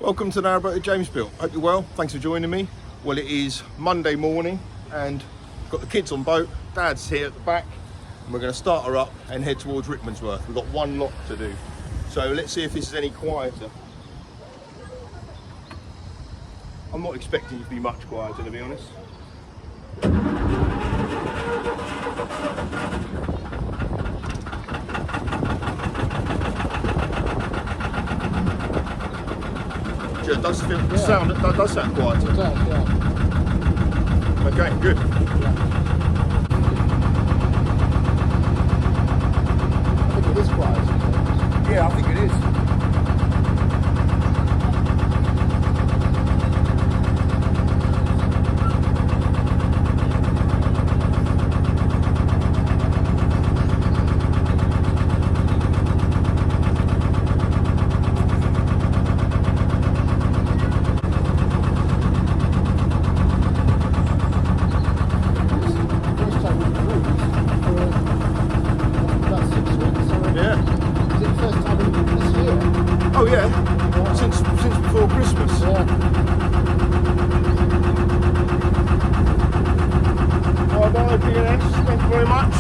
Welcome to Narrowboat at Jamesville. Hope you're well. Thanks for joining me. Well, it is Monday morning and got the kids on boat. Dad's here at the back and we're going to start her up and head towards Rickmansworth. We've got one lock to do. So let's see if this is any quieter. I'm not expecting it to be much quieter, to be honest. It does feel, sound, it does sound quieter. It does, yeah. Okay, good. I think it is quiet. Yeah, I think it is. Oh yeah, since before Christmas. Yeah. Bye bye, PNS. Thank you very much.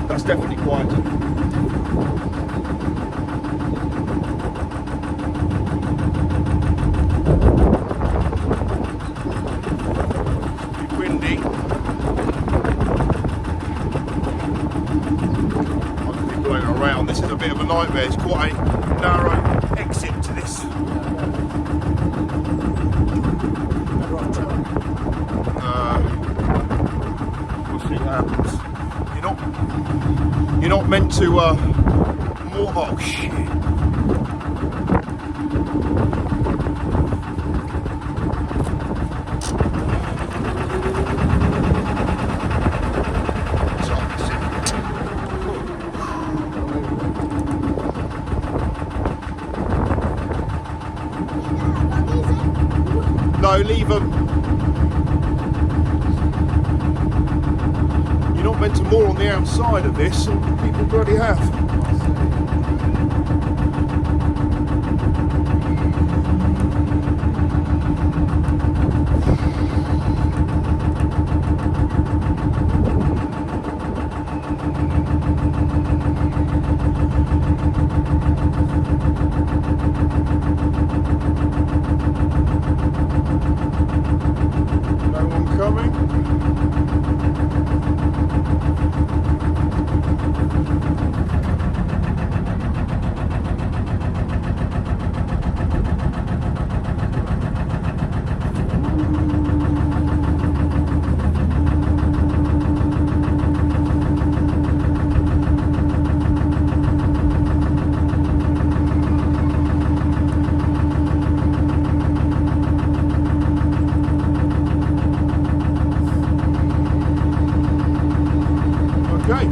That's definitely quieter. Around. This is a bit of a nightmare. It's quite a narrow exit to this. We'll see what happens. You're not meant to more. Oh shit. No, leave them. You're not meant to moor on the outside of this, and people bloody have. No one coming. Okay.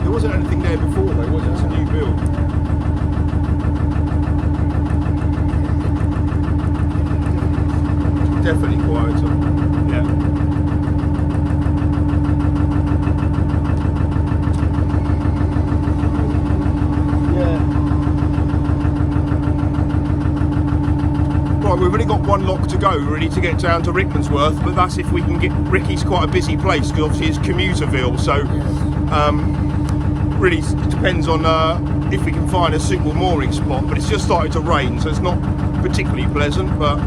There wasn't anything there before though, was it? It's a new build. Definitely quieter. Yeah. Right, we've only got one lock to go really to get down to Rickmansworth, but that's if we can get. Ricky's quite a busy place because obviously it's Commuterville, so really depends on if we can find a suitable mooring spot. But it's just started to rain, so it's not particularly pleasant, but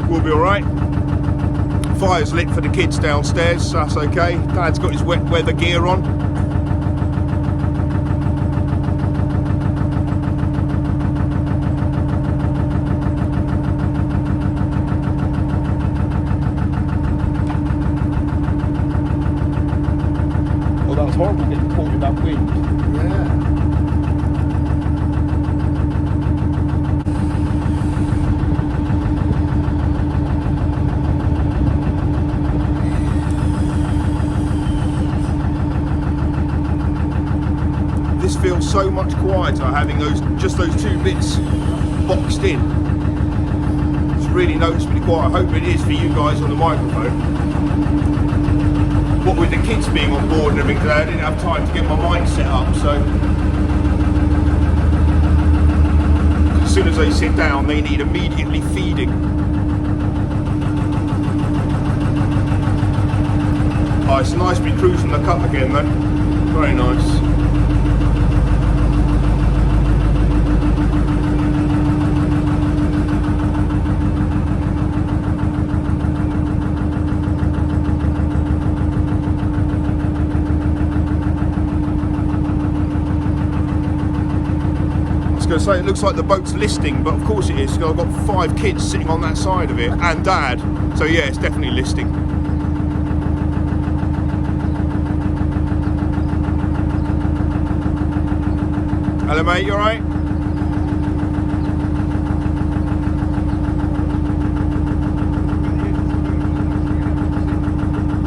we'll be all right. Fire's lit for the kids downstairs, so that's okay. Dad's got his wet weather gear on. Well, that was horrible getting caught in that wind. Yeah. This feels sounds so much quieter having just those two bits boxed in. It's really noticeably quiet. I hope it is for you guys on the microphone. What with the kids being on board and everything today, I didn't have time to get my mic set up, so as soon as they sit down they need immediately feeding. Oh, it's nice to be cruising the cup again though. Very nice. I was going to say, it looks like the boat's listing, but of course it is, because I've got 5 kids sitting on that side of it, and Dad. So yeah, it's definitely listing. Hello mate, you alright?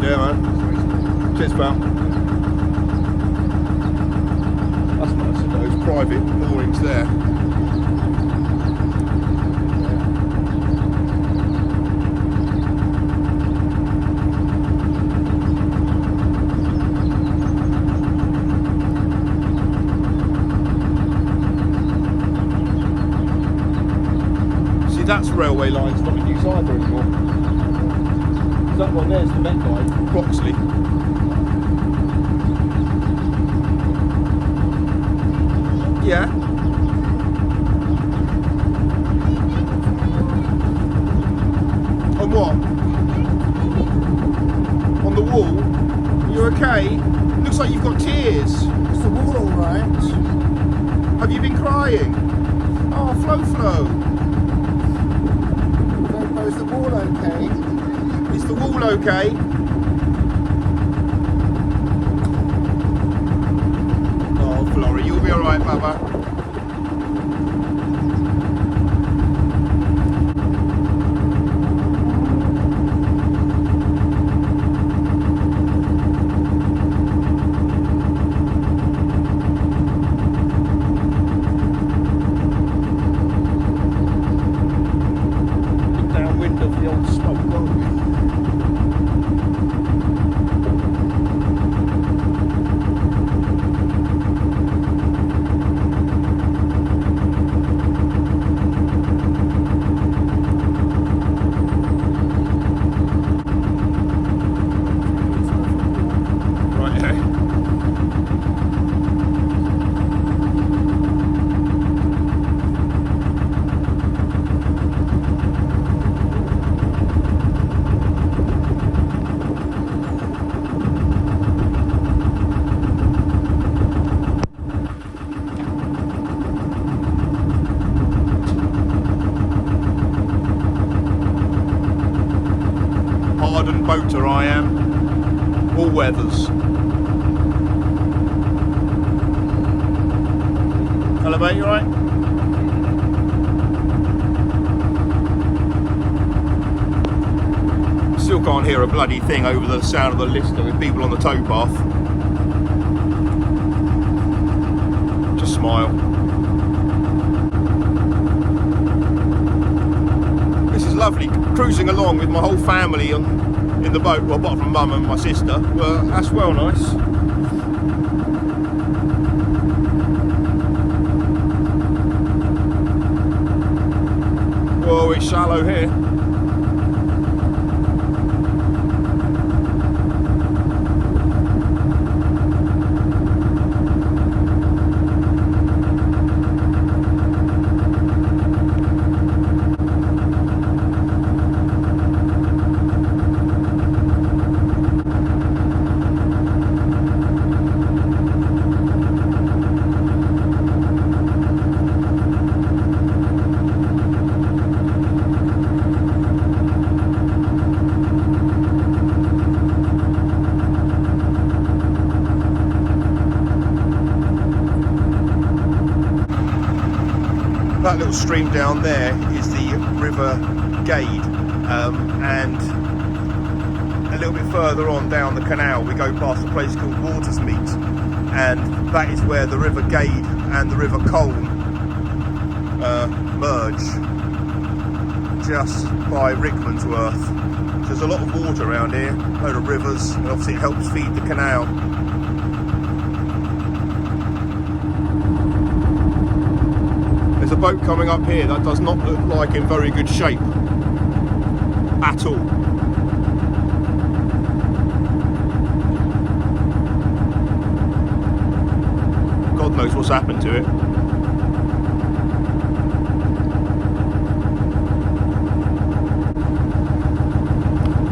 Yeah man. Cheers pal. That's nice of those private moorings there. That's railway lines not in use either anymore. That one there's the Met line, Croxley. Yeah. On what? On the wall? You okay? Looks like you've got tears. Is the wall alright? Have you been crying? Oh, Flo. Is the wall okay? Is the wall okay? Oh, Flora, you'll be alright, Baba. Boater I am, all weathers. Hello mate, you alright? Still can't hear a bloody thing over the sound of the lister with people on the towpath. Just smile. This is lovely, cruising along with my whole family in the boat, well, apart from Mum and my sister. Well, that's well nice. Whoa, it's shallow here. That little stream down there is the River Gade, and a little bit further on down the canal we go past a place called Watersmeet, and that is where the River Gade and the River Colne merge, just by Rickmansworth. There's a lot of water around here, a load of rivers, and obviously it helps feed the canal. There's a boat coming up here that does not look like in very good shape at all. God knows what's happened to it.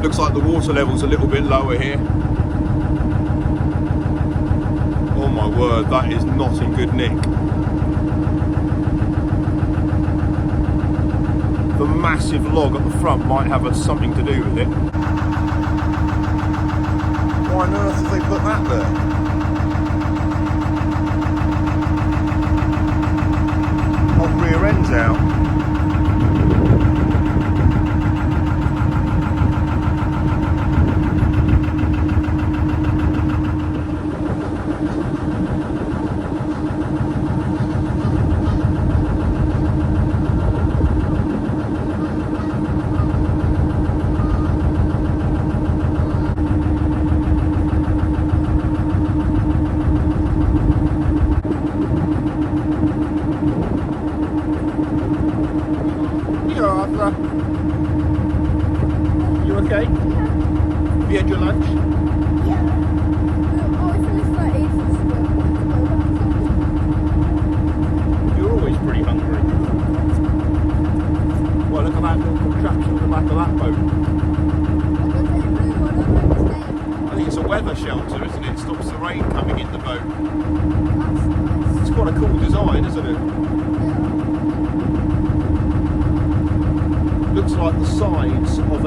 Looks like the water level's a little bit lower here. Oh my word, that is not in good nick. The massive log at the front might have something to do with it. Why on earth have they put that there? Rear ends out. You okay? Have you had your lunch? You're always pretty hungry. Well, look at that little contraption at the back of that boat. I think it's a weather shelter, isn't it? It stops the rain coming in the boat. It's quite a cool design, isn't it? Looks like the sides of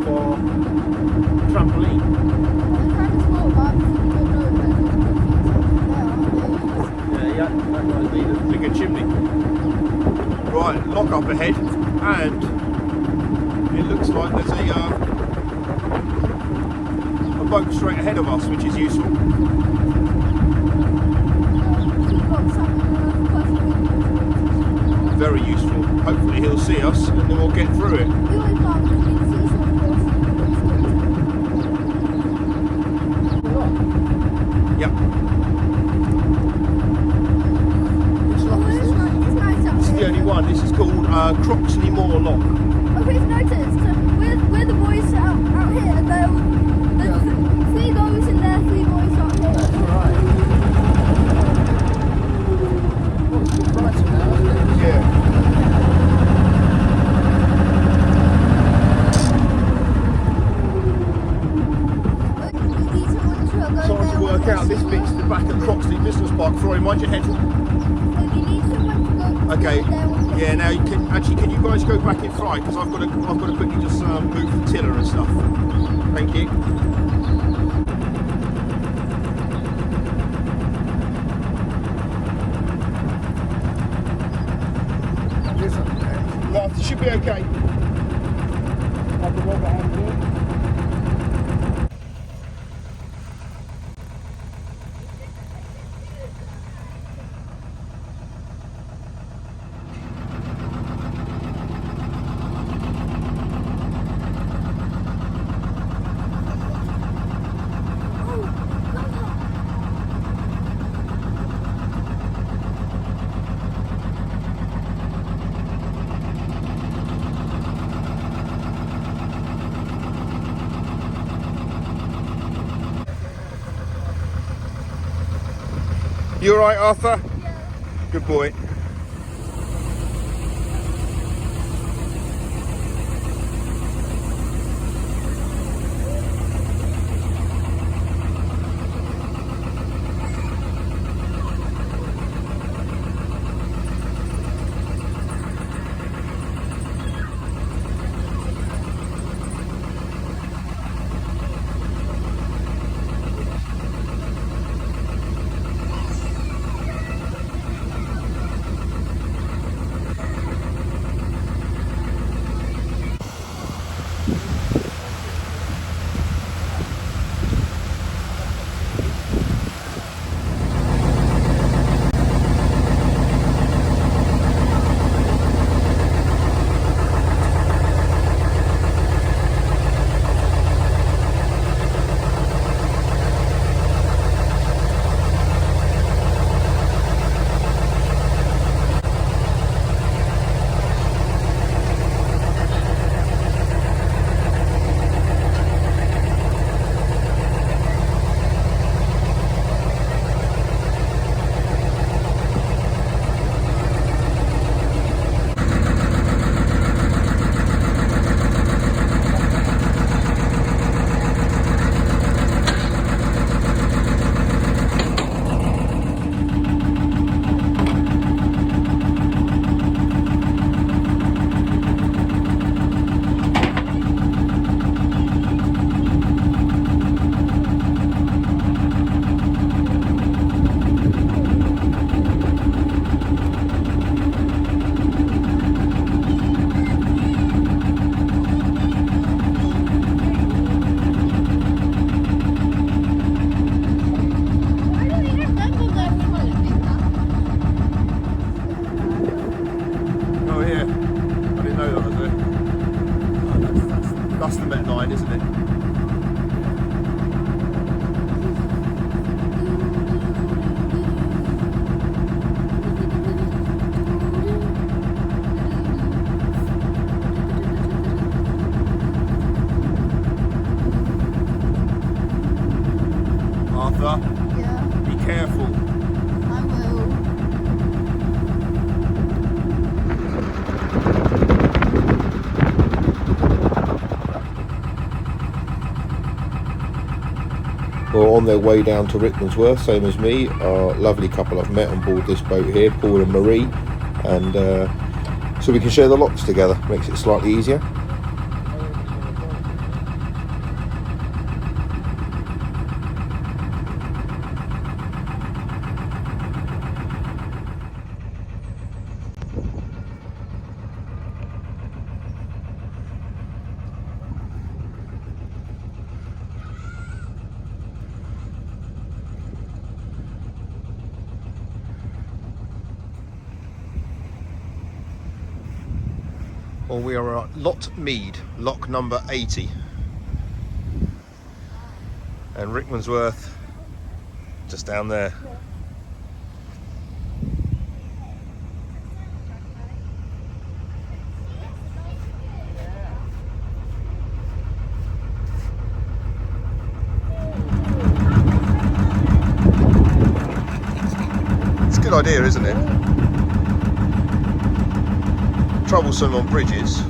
our trampoline. Yeah, that might be the bigger chimney. Right, lock up ahead, and it looks like there's a boat straight ahead of us, which is useful. Very useful. Hopefully he'll see us and then we'll get through it. Yep. This is the only one. This is called Croxley Moor Lock. Oh, we've noticed we're the boys out here. There's 3 girls in there, 3 boys out here. That's right. Yeah. Trying to work out this bit's the back of Croxley Business Park. Roy, mind your head. Okay. Yeah. Now you can you guys go back in front, because I've got to quickly just move the tiller and stuff. Thank you. Right, it should be okay. You alright, Arthur? Yeah. Good boy. the better line, isn't it? Arthur, Yeah, be careful. I will. Well, on their way down to Rickmansworth, same as me, our lovely couple I've met on board this boat here, Paul and Marie, and so we can share the locks together, makes it slightly easier. Well, we are at Lot Mead, lock number 80. And Rickmansworth, just down there. It's a good idea, isn't it? Troublesome on bridges.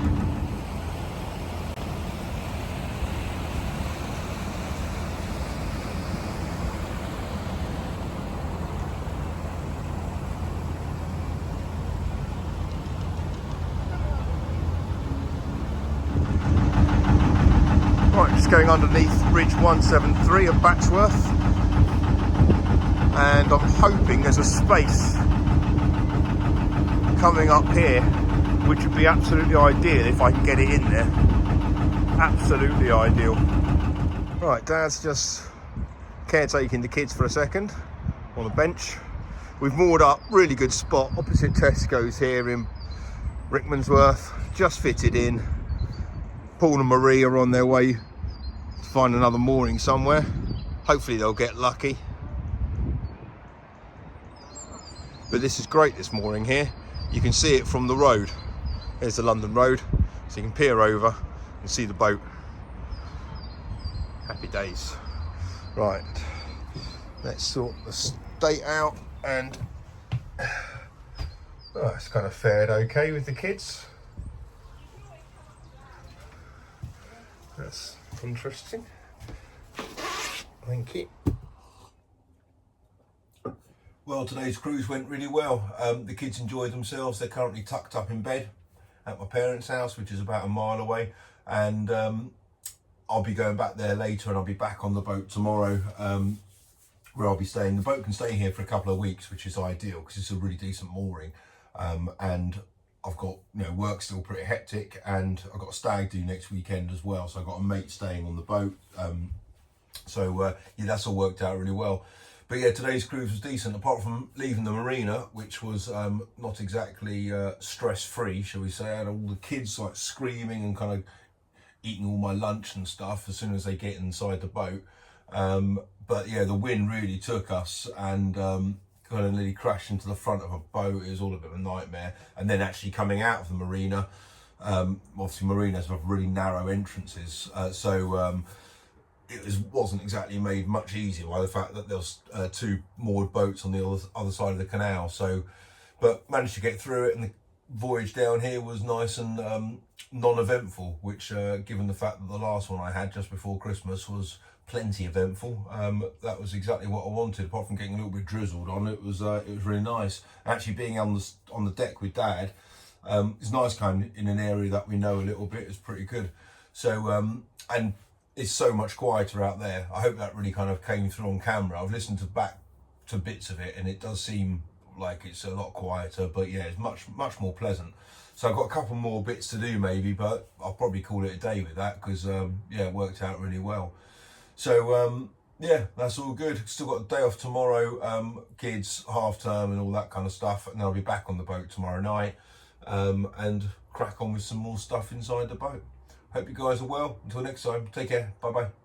Right, just going underneath Bridge 173 at Batchworth, and I'm hoping there's a space coming up here, which would be absolutely ideal if I can get it in there. Absolutely ideal. Right, Dad's just caretaking the kids for a second on a bench. We've moored up, really good spot, opposite Tesco's here in Rickmansworth, just fitted in. Paul and Marie are on their way to find another mooring somewhere. Hopefully they'll get lucky. But this is great, this mooring here. You can see it from the road. There's the London Road, so you can peer over and see the boat. Happy days. Right, let's sort the state out, and it's kind of fared okay with the kids. That's interesting. Thank you. Well, today's cruise went really well. The kids enjoyed themselves. They're currently tucked up in bed at my parents' house, which is about a mile away, and I'll be going back there later, and I'll be back on the boat tomorrow, where I'll be staying. The boat can stay here for a couple of weeks, which is ideal because it's a really decent mooring, and I've got, you know, work still pretty hectic, and I've got a stag do next weekend as well, so I've got a mate staying on the boat, yeah, that's all worked out really well. But yeah, today's cruise was decent, apart from leaving the marina, which was not exactly stress-free, shall we say. I had all the kids like screaming and kind of eating all my lunch and stuff as soon as they get inside the boat. But yeah, the wind really took us, and kind of nearly crashed into the front of a boat. It was all a bit of a nightmare. And then actually coming out of the marina, obviously marinas have really narrow entrances, it wasn't exactly made much easier by the fact that there was two moored boats on the other side of the canal. So, but managed to get through it, and the voyage down here was nice and non-eventful, which given the fact that the last one I had just before Christmas was plenty eventful, that was exactly what I wanted. Apart from getting a little bit drizzled on, it was really nice. Actually being on the deck with Dad, it's nice kind of in an area that we know a little bit. It's pretty good. So and it's so much quieter out there. I hope that really kind of came through on camera. I've listened back to bits of it, and it does seem like it's a lot quieter, but yeah, it's much more pleasant. So I've got a couple more bits to do maybe, but I'll probably call it a day with that, because yeah, it worked out really well. So yeah, that's all good. Still got a day off tomorrow, kids half term and all that kind of stuff, and I'll be back on the boat tomorrow night, and crack on with some more stuff inside the boat. Hope you guys are well. Until next time, take care. Bye bye.